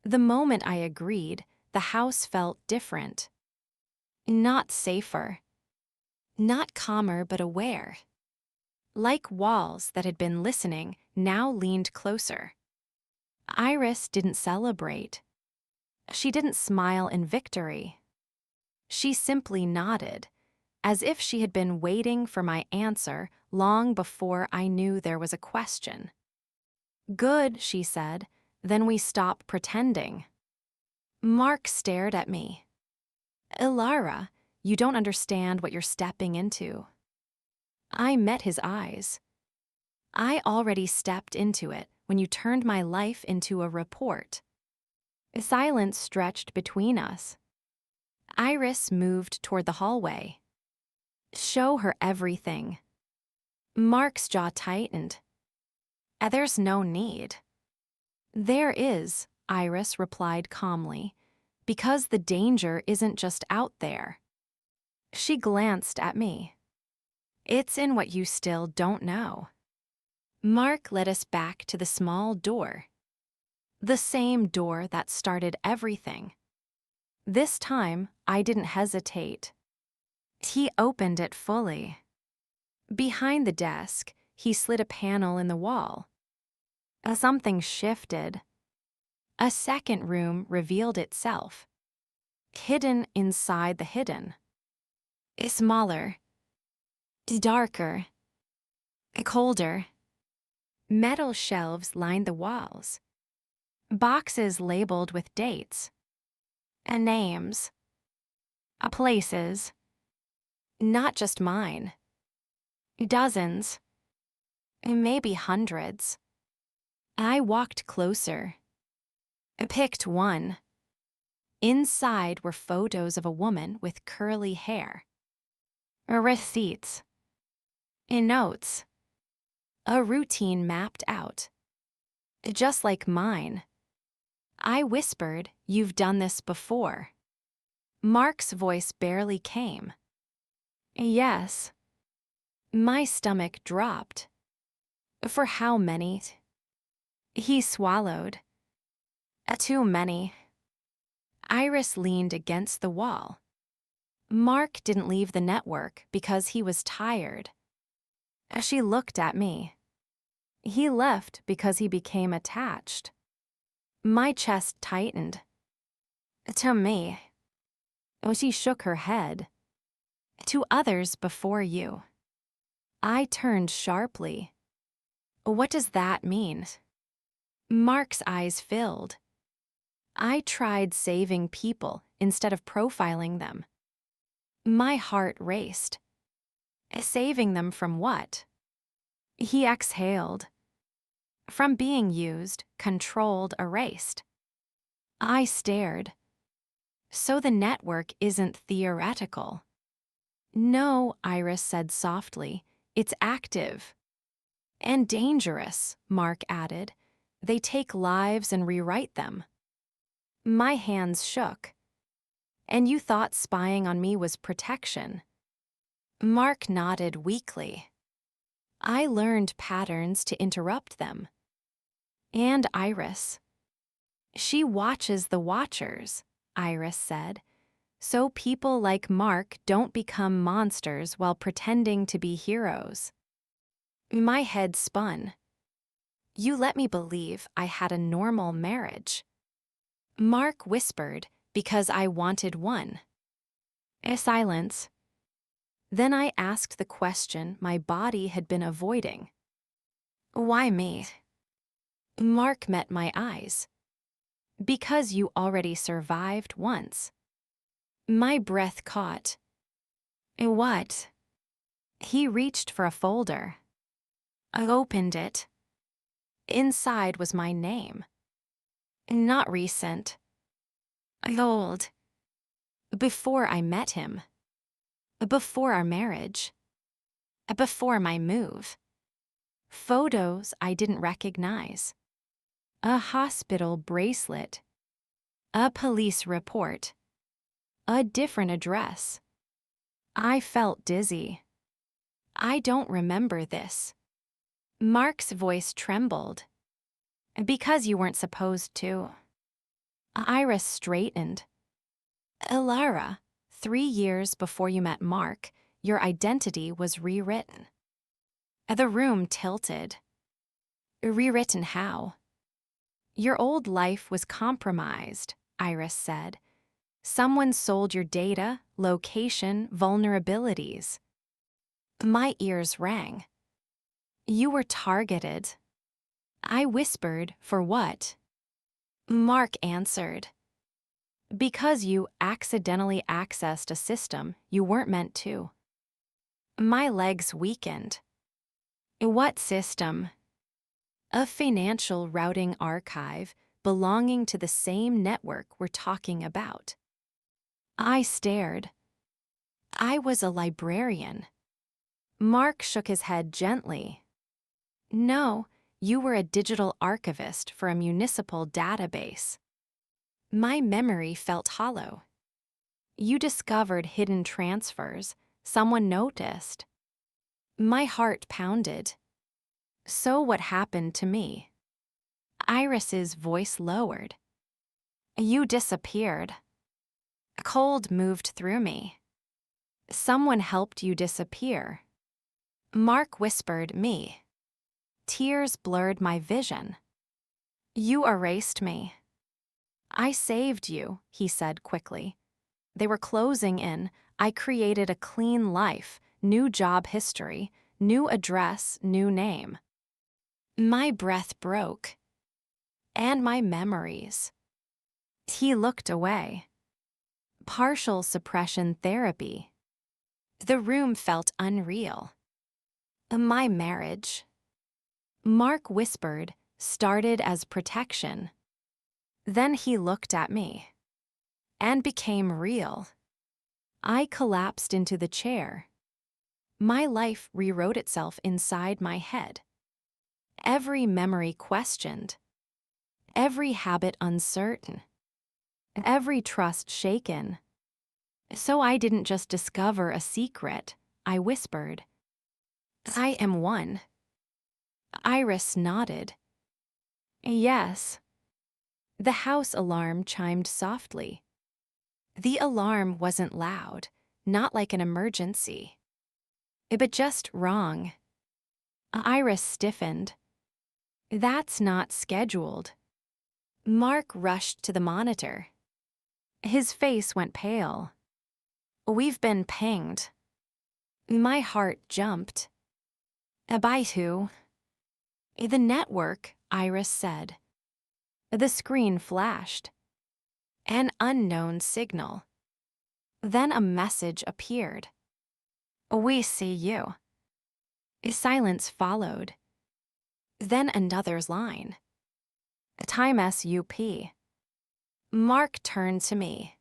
The moment I agreed, the house felt different. Not safer. Not calmer but aware. Like walls that had been listening now leaned closer. Iris didn't celebrate. She didn't smile in victory. She simply nodded, as if she had been waiting for my answer long before I knew there was a question. "Good," she said, "then we stop pretending." Mark stared at me. "Elara, you don't understand what you're stepping into." I met his eyes. "I already stepped into it when you turned my life into a report." Silence stretched between us. Iris moved toward the hallway. "Show her everything." Mark's jaw tightened. "There's no need." "There is," Iris replied calmly, "because the danger isn't just out there." She glanced at me. "It's in what you still don't know." Mark led us back to the small door. The same door that started everything. This time, I didn't hesitate. He opened it fully. Behind the desk, he slid a panel in the wall. Something shifted. A second room revealed itself, hidden inside the hidden. Smaller, darker, colder. Metal shelves lined the walls. Boxes labeled with dates, names, places. Not just mine. Dozens, maybe hundreds. I walked closer. Picked one. Inside were photos of a woman with curly hair. Receipts. Notes. A routine mapped out. Just like mine. I whispered, "You've done this before." Mark's voice barely came. "Yes." My stomach dropped. "For how many?" He swallowed. "Too many." Iris leaned against the wall. Mark didn't leave the network because he was tired. She looked at me. He left because he became attached. My chest tightened. "To me." She shook her head. "To others before you." I turned sharply. "What does that mean?" Mark's eyes filled. I tried saving people instead of profiling them. My heart raced. Saving them from what? He exhaled. From being used, controlled, erased. I stared. "So the network isn't theoretical." "No," Iris said softly. "It's active." "And dangerous," Mark added. "They take lives and rewrite them." My hands shook. "And you thought spying on me was protection?" Mark nodded weakly. "I learned patterns to interrupt them." "And Iris." "She watches the watchers," Iris said. "So people like Mark don't become monsters while pretending to be heroes." My head spun. "You let me believe I had a normal marriage." Mark whispered, "Because I wanted one." A silence. Then I asked the question my body had been avoiding. "Why me?" Mark met my eyes. "Because you already survived once." My breath caught. "What?" He reached for a folder. I opened it. Inside was my name. Not recent. Old. Before I met him. Before our marriage. Before my move. Photos I didn't recognize. A hospital bracelet. A police report. A different address. I felt dizzy. "I don't remember this." Mark's voice trembled. "Because you weren't supposed to." Iris straightened. Elara, 3 years before you met Mark, your identity was rewritten. The room tilted. Rewritten how? Your old life was compromised, Iris said. Someone sold your data, location, vulnerabilities. My ears rang. You were targeted. I whispered, for what? Mark answered. Because you accidentally accessed a system you weren't meant to. My legs weakened. What system? A financial routing archive belonging to the same network we're talking about. I stared. I was a librarian. Mark shook his head gently. No, you were a digital archivist for a municipal database. My memory felt hollow. You discovered hidden transfers. Someone noticed. My heart pounded. So what happened to me? Iris's voice lowered. You disappeared. A cold moved through me. Someone helped you disappear. Mark whispered, me. Tears blurred my vision. You erased me. I saved you, he said quickly. They were closing in. I created a clean life, new job history, new address, new name. My breath broke. And my memories. He looked away. Partial suppression therapy. The room felt unreal. My marriage. Mark whispered, started as protection. Then he looked at me. And became real. I collapsed into the chair. My life rewrote itself inside my head. Every memory questioned. Every habit uncertain. Every trust shaken. So I didn't just discover a secret, I whispered. I am one. Iris nodded. Yes. The house alarm chimed softly. The alarm wasn't loud, not like an emergency. But just wrong. Iris stiffened. That's not scheduled. Mark rushed to the monitor. His face went pale. We've been pinged. My heart jumped. By who? The network, Iris said. The screen flashed. An unknown signal. Then a message appeared. We see you. Silence followed. Then another's line. Time SUP. Mark turned to me.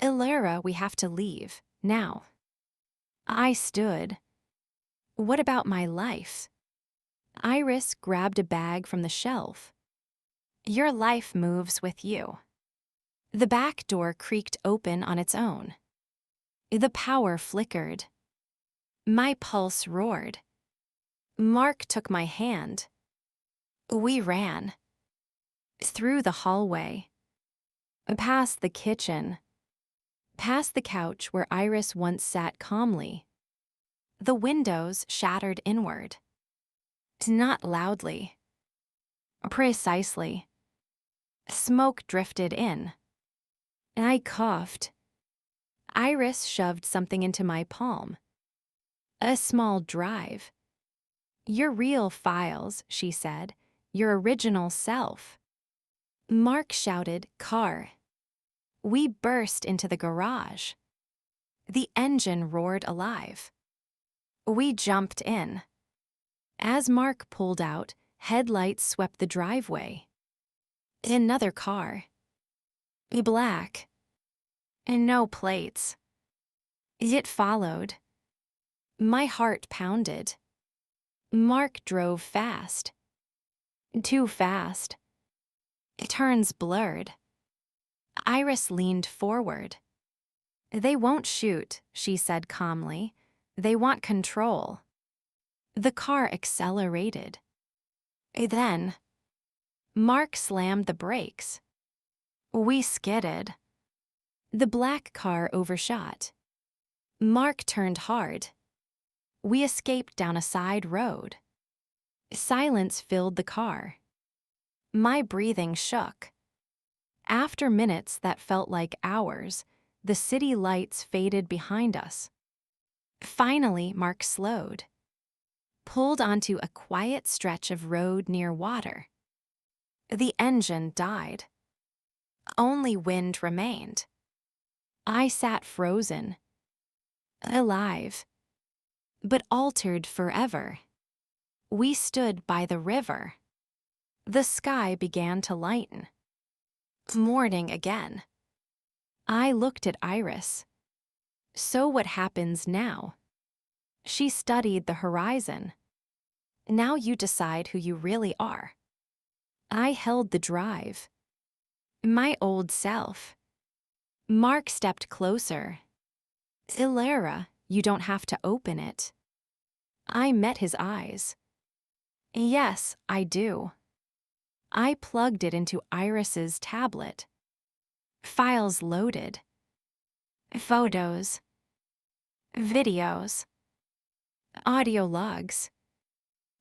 Elara, we have to leave, now. I stood. What about my life? Iris grabbed a bag from the shelf. Your life moves with you. The back door creaked open on its own. The power flickered. My pulse roared. Mark took my hand. We ran. Through the hallway. Past the kitchen. Past the couch where Iris once sat calmly. The windows shattered inward. Not loudly. Precisely. Smoke drifted in. I coughed. Iris shoved something into my palm. A small drive. Your real files, she said. Your original self. Mark shouted, car. We burst into the garage. The engine roared alive. We jumped in. As Mark pulled out, headlights swept the driveway. Another car. Black. And no plates. It followed. My heart pounded. Mark drove fast. Too fast. Turns blurred. Iris leaned forward. They won't shoot, she said calmly. They want control. The car accelerated. Then, Mark slammed the brakes. We skidded. The black car overshot. Mark turned hard. We escaped down a side road. Silence filled the car. My breathing shook. After minutes that felt like hours, the city lights faded behind us. Finally, Mark slowed, pulled onto a quiet stretch of road near water. The engine died. Only wind remained. I sat frozen, alive, but altered forever. We stood by the river. The sky began to lighten. Morning again. I looked at Iris. So what happens now? She studied the horizon. Now you decide who you really are. I held the drive. My old self. Mark stepped closer. Elara, you don't have to open it. I met his eyes. Yes, I do. I plugged it into Iris's tablet. Files loaded. Photos. Videos. Audio logs.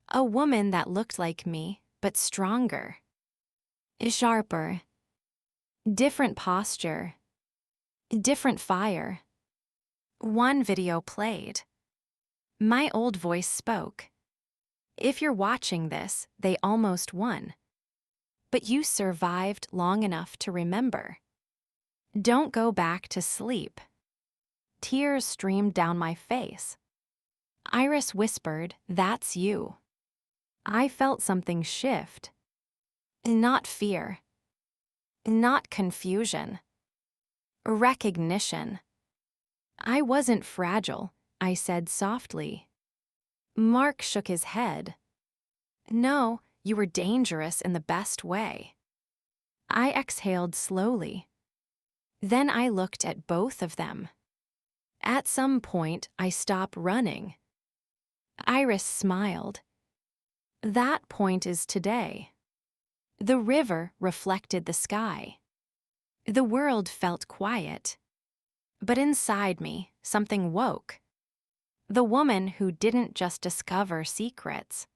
A woman that looked like me, but stronger. Sharper. Different posture. Different fire. One video played. My old voice spoke. If you're watching this, they almost won. But you survived long enough to remember. Don't go back to sleep. Tears streamed down my face. Iris whispered, "That's you." I felt something shift. Not fear. Not confusion. Recognition. I wasn't fragile, I said softly. Mark shook his head. No, you were dangerous in the best way. I exhaled slowly. Then I looked at both of them. At some point, I stopped running. Iris smiled. That point is today. The river reflected the sky. The world felt quiet. But inside me, something woke. The woman who didn't just discover secrets.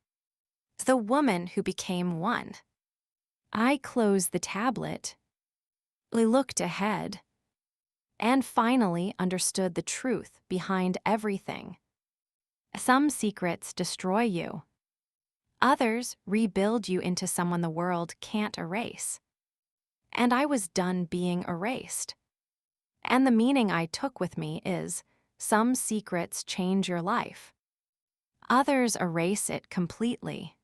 The woman who became one. I closed the tablet. I looked ahead. And finally understood the truth behind everything. Some secrets destroy you. Others rebuild you into someone the world can't erase. And I was done being erased. And the meaning I took with me is, some secrets change your life. Others erase it completely.